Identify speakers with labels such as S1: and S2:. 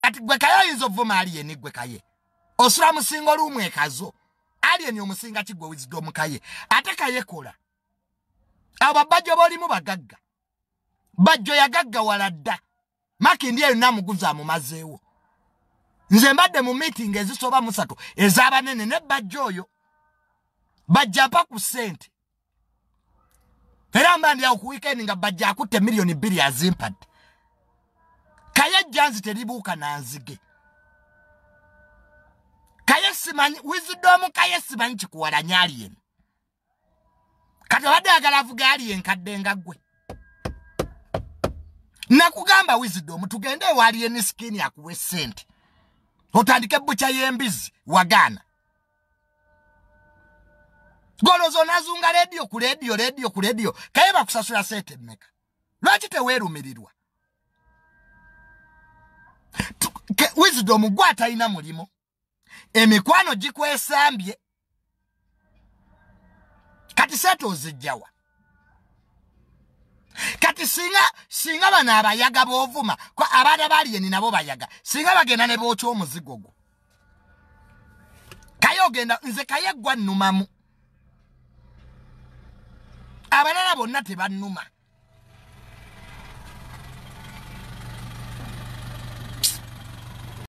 S1: kati gwe kayo yinzo vuma alien gwe kaye osura musingo lumwe kazo alien omusinga kigwe wisdom kaye ate kaye kola aba bajjo boli mu bagagga bajjo yagagga waladda maki ndiye namuguza mu mazeewo nze mbadde mu meeting ezisoba musatu ezabanene ne bajjo oyo bajja pa ku sente era mbandi ya ku weekend nga bajja akutte milioni 2 azimpadde kaye janzi teribuuka nanzige kaye simanyi wisdom kaye simanyi kikuwala nyali yen kati wadde agalavuga alien kadde nga gwe nakugamba wisdom tugende wali yen skin yakuwe sente otandike bucha yembizi wagana golozo nazunga radio ku radio kaye bakusasula sente mmeka lwaki tewerumirirwa wisdom gwata ina mulimo emikwano gikwesambye kati seto zijjawa kati singa bana abayaga bovuma kwa abada bali yeni nabo bayaga singa bagenda ne bocho omuzigo gwo kayo genda nze kaye gwa numamu abalala bonna tebannuma